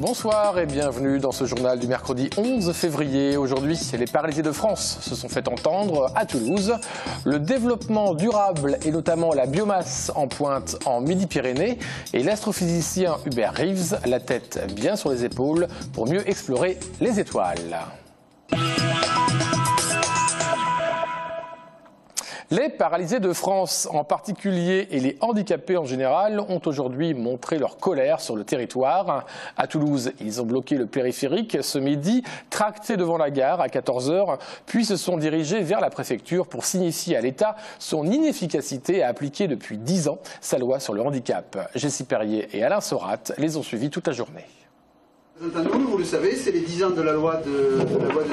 Bonsoir et bienvenue dans ce journal du mercredi 11 février. Aujourd'hui, les paralysés de France se sont fait entendre à Toulouse. Le développement durable et notamment la biomasse en pointe en Midi-Pyrénées et l'astrophysicien Hubert Reeves, la tête bien sur les épaules pour mieux explorer les étoiles. Les paralysés de France en particulier et les handicapés en général ont aujourd'hui montré leur colère sur le territoire. À Toulouse, ils ont bloqué le périphérique ce midi, tractés devant la gare à 14 h, puis se sont dirigés vers la préfecture pour signifier à l'État son inefficacité à appliquer depuis 10 ans sa loi sur le handicap. Jessie Perrier et Alain Sorat les ont suivis toute la journée. Vous le savez, c'est les 10 ans de la loi de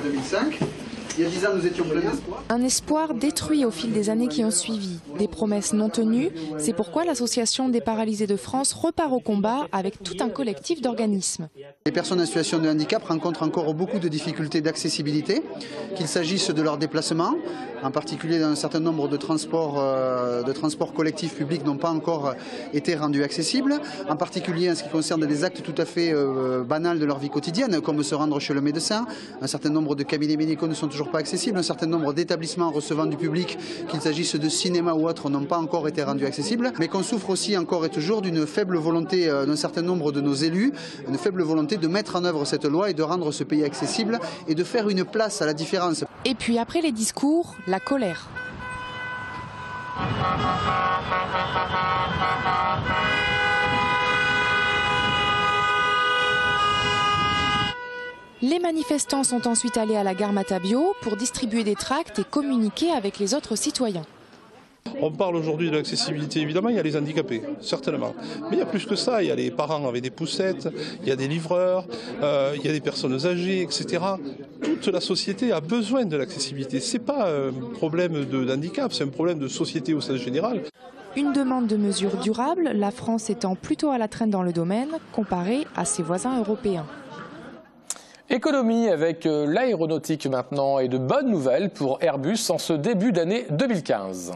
2005. Il y a 10 ans, nous étions pleins d'espoir. Un espoir détruit au fil des années qui ont suivi. Des promesses non tenues. C'est pourquoi l'Association des paralysés de France repart au combat avec tout un collectif d'organismes. Les personnes en situation de handicap rencontrent encore beaucoup de difficultés d'accessibilité, qu'il s'agisse de leur déplacement, en particulier dans un certain nombre de transports collectifs publics n'ont pas encore été rendus accessibles, en particulier en ce qui concerne des actes tout à fait banals de leur vie quotidienne, comme se rendre chez le médecin. Un certain nombre de cabinets médicaux ne sont toujours pas accessibles, un certain nombre d'établissements recevant du public, qu'il s'agisse de cinéma ou autres, n'ont pas encore été rendus accessibles, mais qu'on souffre aussi encore et toujours d'une faible volonté d'un certain nombre de nos élus, une faible volonté de mettre en œuvre cette loi et de rendre ce pays accessible et de faire une place à la différence. Et puis après les discours, la colère. Les manifestants sont ensuite allés à la gare Matabio pour distribuer des tracts et communiquer avec les autres citoyens. On parle aujourd'hui de l'accessibilité, évidemment, il y a les handicapés, certainement. Mais il y a plus que ça, il y a les parents avec des poussettes, il y a des livreurs, il y a des personnes âgées, etc. Toute la société a besoin de l'accessibilité. Ce n'est pas un problème d'handicap, c'est un problème de société au sens général. Une demande de mesures durables, la France étant plutôt à la traîne dans le domaine, comparée à ses voisins européens. Économie avec l'aéronautique maintenant et de bonnes nouvelles pour Airbus en ce début d'année 2015.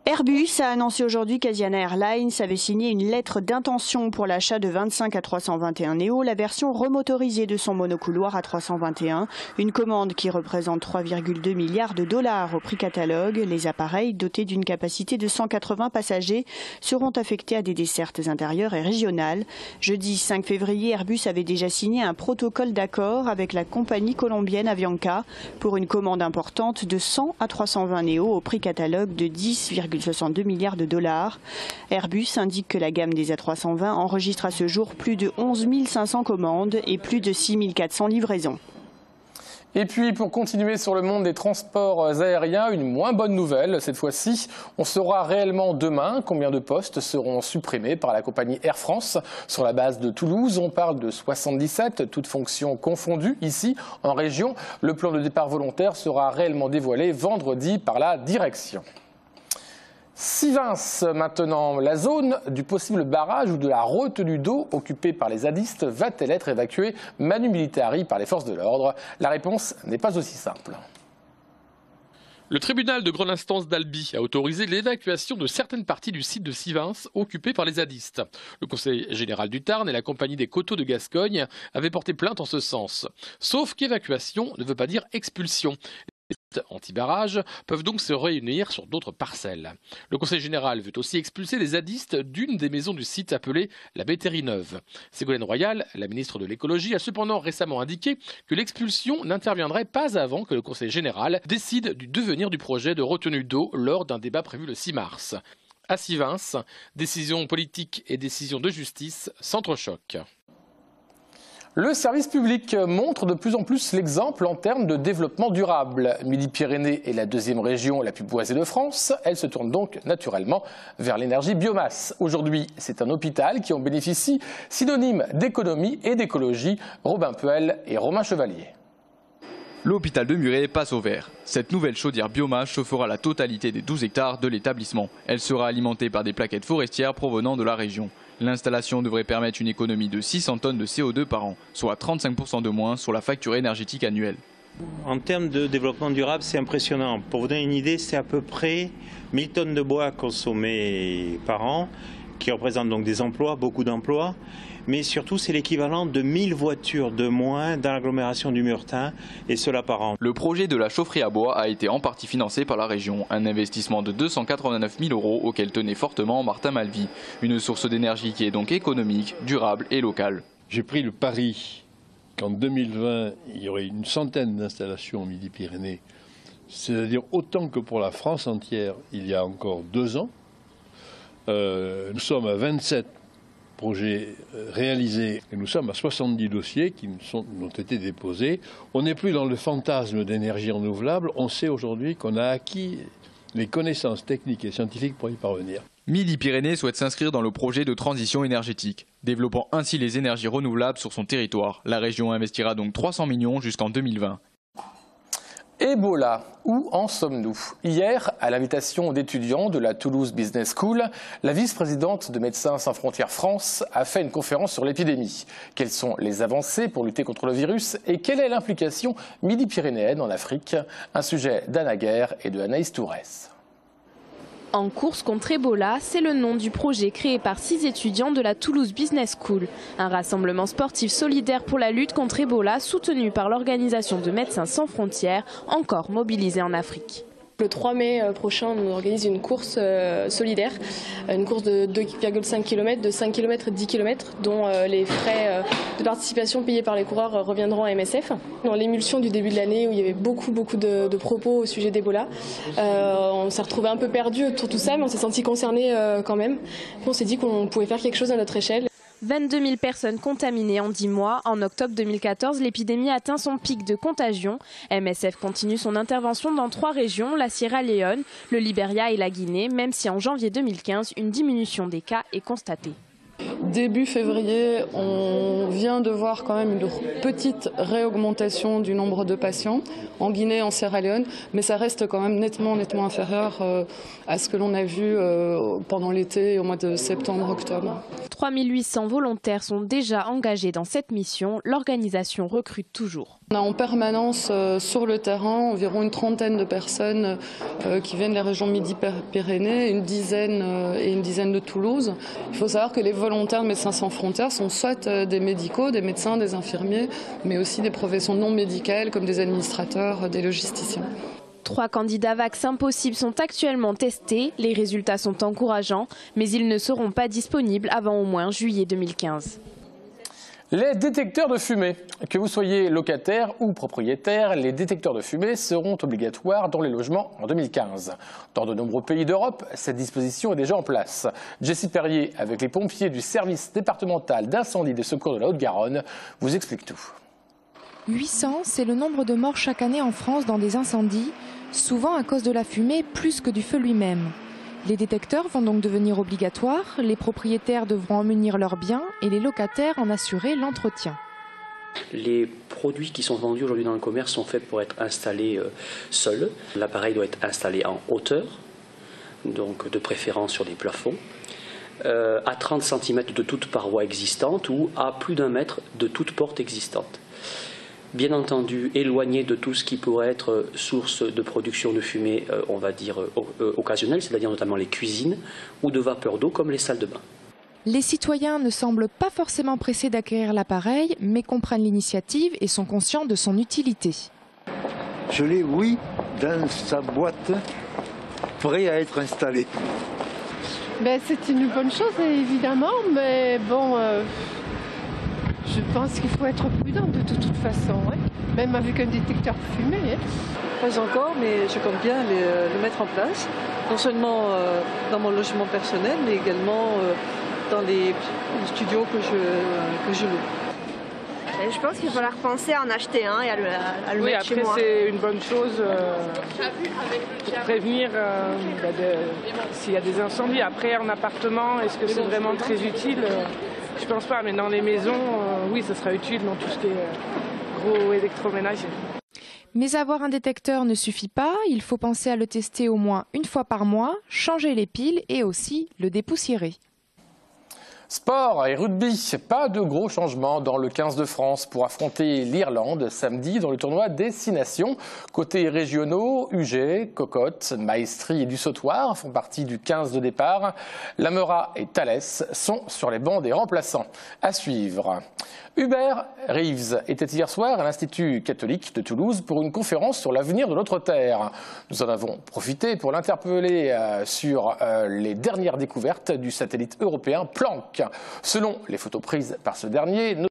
Airbus a annoncé aujourd'hui qu'Asiana Airlines avait signé une lettre d'intention pour l'achat de 25 A321 Neo, la version remotorisée de son monocouloir A321, une commande qui représente 3,2 milliards de dollars au prix catalogue. Les appareils, dotés d'une capacité de 180 passagers, seront affectés à des dessertes intérieures et régionales. Jeudi 5 février, Airbus avait déjà signé un protocole d'accord avec la compagnie colombienne Avianca pour une commande importante de 100 A320 Neo au prix catalogue de 10,62 milliards de dollars. Airbus indique que la gamme des A320 enregistre à ce jour plus de 11 500 commandes et plus de 6 400 livraisons. Et puis pour continuer sur le monde des transports aériens, une moins bonne nouvelle. Cette fois-ci, on saura réellement demain combien de postes seront supprimés par la compagnie Air France. Sur la base de Toulouse, on parle de 77, toutes fonctions confondues. Ici, en région, le plan de départ volontaire sera réellement dévoilé vendredi par la direction. Sivens maintenant, la zone du possible barrage ou de la retenue d'eau occupée par les zadistes va-t-elle être évacuée manu militari par les forces de l'ordre? La réponse n'est pas aussi simple. Le tribunal de grande instance d'Albi a autorisé l'évacuation de certaines parties du site de Sivens occupé par les zadistes. Le conseil général du Tarn et la compagnie des coteaux de Gascogne avaient porté plainte en ce sens. Sauf qu'évacuation ne veut pas dire expulsion. Les anti-barrages peuvent donc se réunir sur d'autres parcelles. Le Conseil général veut aussi expulser les zadistes d'une des maisons du site appelée la Métairie Neuve. Ségolène Royal, la ministre de l'écologie, a cependant récemment indiqué que l'expulsion n'interviendrait pas avant que le Conseil général décide du devenir du projet de retenue d'eau lors d'un débat prévu le 6 mars. À Sivens, décision politique et décision de justice s'entrechoquent. Le service public montre de plus en plus l'exemple en termes de développement durable. Midi-Pyrénées est la deuxième région la plus boisée de France. Elle se tourne donc naturellement vers l'énergie biomasse. Aujourd'hui, c'est un hôpital qui en bénéficie, synonyme d'économie et d'écologie. Robin Puel et Romain Chevalier. L'hôpital de Muret passe au vert. Cette nouvelle chaudière biomasse chauffera la totalité des 12 hectares de l'établissement. Elle sera alimentée par des plaquettes forestières provenant de la région. L'installation devrait permettre une économie de 600 tonnes de CO2 par an, soit 35% de moins sur la facture énergétique annuelle. En termes de développement durable, c'est impressionnant. Pour vous donner une idée, c'est à peu près 1000 tonnes de bois consommées par an qui représente donc des emplois, beaucoup d'emplois, mais surtout c'est l'équivalent de 1000 voitures de moins dans l'agglomération du Muretin, et cela par an. Le projet de la chaufferie à bois a été en partie financé par la région, un investissement de 289 000 € auquel tenait fortement Martin Malvy, une source d'énergie qui est donc économique, durable et locale. J'ai pris le pari qu'en 2020, il y aurait une centaine d'installations au Midi-Pyrénées, c'est-à-dire autant que pour la France entière il y a encore 2 ans. Nous sommes à 27 projets réalisés et nous sommes à 70 dossiers qui ont été déposés. On n'est plus dans le fantasme d'énergie renouvelable, on sait aujourd'hui qu'on a acquis les connaissances techniques et scientifiques pour y parvenir. Midi-Pyrénées souhaite s'inscrire dans le projet de transition énergétique, développant ainsi les énergies renouvelables sur son territoire. La région investira donc 300 millions jusqu'en 2020. Ebola, où en sommes-nous? Hier, à l'invitation d'étudiants de la Toulouse Business School, la vice-présidente de Médecins sans frontières France a fait une conférence sur l'épidémie. Quelles sont les avancées pour lutter contre le virus et quelle est l'implication midi-pyrénéenne en Afrique? Un sujet d'Anna Guerre et de Anaïs Tourès. En course contre Ebola, c'est le nom du projet créé par 6 étudiants de la Toulouse Business School. Un rassemblement sportif solidaire pour la lutte contre Ebola soutenu par l'organisation de Médecins sans frontières, encore mobilisée en Afrique. Le 3 mai prochain, on organise une course solidaire, une course de 2,5 km, de 5 km et 10 km, dont les frais de participation payés par les coureurs reviendront à MSF. Dans l'émulsion du début de l'année où il y avait beaucoup de propos au sujet d'Ebola, on s'est retrouvé un peu perdu autour de tout ça, mais on s'est senti concerné quand même. On s'est dit qu'on pouvait faire quelque chose à notre échelle. 22 000 personnes contaminées en 10 mois. En octobre 2014, l'épidémie atteint son pic de contagion. MSF continue son intervention dans 3 régions, la Sierra Leone, le Libéria et la Guinée, même si en janvier 2015, une diminution des cas est constatée. Début février, on vient de voir quand même une petite réaugmentation du nombre de patients en Guinée et en Sierra Leone, mais ça reste quand même nettement inférieur à ce que l'on a vu pendant l'été et au mois de septembre-octobre. 3 800 volontaires sont déjà engagés dans cette mission. L'organisation recrute toujours. On a en permanence sur le terrain environ une trentaine de personnes qui viennent des régions Midi-Pyrénées, une dizaine de Toulouse. Il faut savoir que les volontaires de Médecins sans frontières sont soit des médicaux, des médecins, des infirmiers, mais aussi des professions non médicales comme des administrateurs, des logisticiens. 3 candidats vaccins possibles sont actuellement testés. Les résultats sont encourageants, mais ils ne seront pas disponibles avant au moins juillet 2015. Les détecteurs de fumée. Que vous soyez locataire ou propriétaire, les détecteurs de fumée seront obligatoires dans les logements en 2015. Dans de nombreux pays d'Europe, cette disposition est déjà en place. Jessie Perrier, avec les pompiers du service départemental d'incendie et de secours de la Haute-Garonne, vous explique tout. 800, c'est le nombre de morts chaque année en France dans des incendies, souvent à cause de la fumée plus que du feu lui-même. Les détecteurs vont donc devenir obligatoires, les propriétaires devront en munir leurs biens et les locataires en assurer l'entretien. Les produits qui sont vendus aujourd'hui dans le commerce sont faits pour être installés seuls. L'appareil doit être installé en hauteur, donc de préférence sur des plafonds, à 30 cm de toute paroi existante ou à plus d'1 mètre de toute porte existante. Bien entendu, éloigné de tout ce qui pourrait être source de production de fumée, on va dire occasionnelle, c'est-à-dire notamment les cuisines, ou de vapeur d'eau comme les salles de bain. Les citoyens ne semblent pas forcément pressés d'acquérir l'appareil, mais comprennent l'initiative et sont conscients de son utilité. Je l'ai, oui, dans sa boîte, prêt à être installé. C'est une bonne chose, évidemment, mais bon... Je pense qu'il faut être prudent de toute façon, hein. Même avec un détecteur de fumée. Hein. Pas encore, mais je compte bien le mettre en place, non seulement dans mon logement personnel, mais également dans les studios que je loue. Je pense qu'il va falloir penser à en acheter un et à le mettre chez moi. Oui, après c'est une bonne chose pour prévenir s'il y a des incendies. Après, en appartement, est-ce que c'est vraiment très utile? Je pense pas, mais dans les maisons, oui, ça sera utile dans tout ce qui est gros électroménager. Mais avoir un détecteur ne suffit pas, il faut penser à le tester au moins une fois par mois, changer les piles et aussi le dépoussiérer. Sport et rugby, pas de gros changements dans le 15 de France pour affronter l'Irlande samedi dans le tournoi Destination. Côté régionaux, UG, Cocotte, Maestri et du Sautoir font partie du 15 de départ. Lamera et Thalès sont sur les bancs des remplaçants. À suivre. Hubert Reeves était hier soir à l'Institut catholique de Toulouse pour une conférence sur l'avenir de notre terre. Nous en avons profité pour l'interpeller sur les dernières découvertes du satellite européen Planck. Selon les photos prises par ce dernier, notre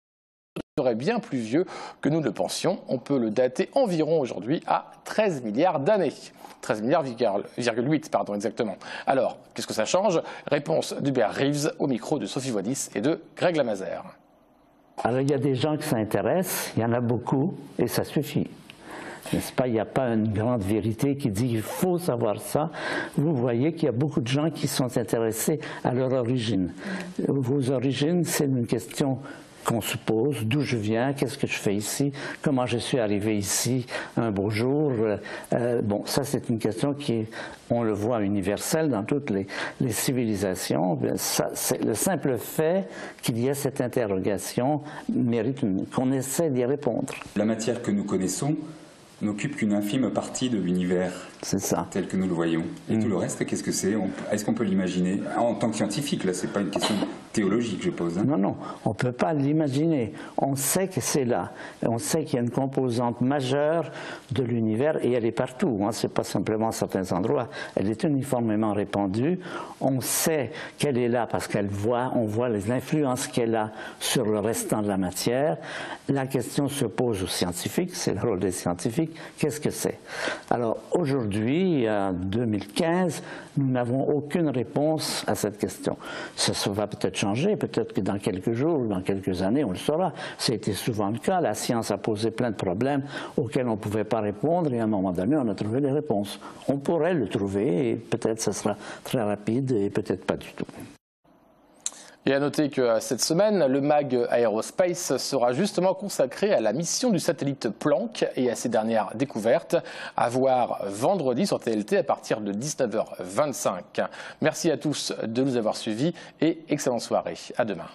serait bien plus vieux que nous le pensions. On peut le dater environ aujourd'hui à 13 milliards d'années. 13 milliards, 8, pardon, exactement. Alors, qu'est-ce que ça change? Réponse d'Hubert Reeves au micro de Sophie Voidis et de Greg Lamazer. Alors il y a des gens qui s'intéressent, il y en a beaucoup, et ça suffit. N'est-ce pas? Il n'y a pas une grande vérité qui dit qu'il faut savoir ça. Vous voyez qu'il y a beaucoup de gens qui sont intéressés à leur origine. Vos origines, c'est une question qu'on se pose, d'où je viens, qu'est-ce que je fais ici, comment je suis arrivé ici un beau jour. Bon, ça c'est une question qui, on le voit, universelle dans toutes les civilisations. Ça, le simple fait qu'il y ait cette interrogation mérite qu'on essaie d'y répondre. La matière que nous connaissons n'occupe qu'une infime partie de l'univers tel que nous le voyons. Et tout le reste, qu'est-ce que c'est? Est-ce qu'on peut l'imaginer? En tant que scientifique, là, c'est pas une question théologique, je pose. Hein. Non, non, on ne peut pas l'imaginer. On sait que c'est là. On sait qu'il y a une composante majeure de l'univers et elle est partout. Hein. Ce n'est pas simplement à certains endroits. Elle est uniformément répandue. On sait qu'elle est là parce on voit les influences qu'elle a sur le restant de la matière. La question se pose aux scientifiques, c'est le rôle des scientifiques. Qu'est-ce que c'est? Alors aujourd'hui, en 2015, nous n'avons aucune réponse à cette question. Ça va peut-être changer, peut-être que dans quelques jours ou dans quelques années, on le saura. C'était souvent le cas. La science a posé plein de problèmes auxquels on ne pouvait pas répondre et à un moment donné, on a trouvé les réponses. On pourrait le trouver et peut-être ce sera très rapide et peut-être pas du tout. Et à noter que cette semaine, le MAG Aerospace sera justement consacré à la mission du satellite Planck et à ses dernières découvertes, à voir vendredi sur TLT à partir de 19h25. Merci à tous de nous avoir suivis et excellente soirée. À demain.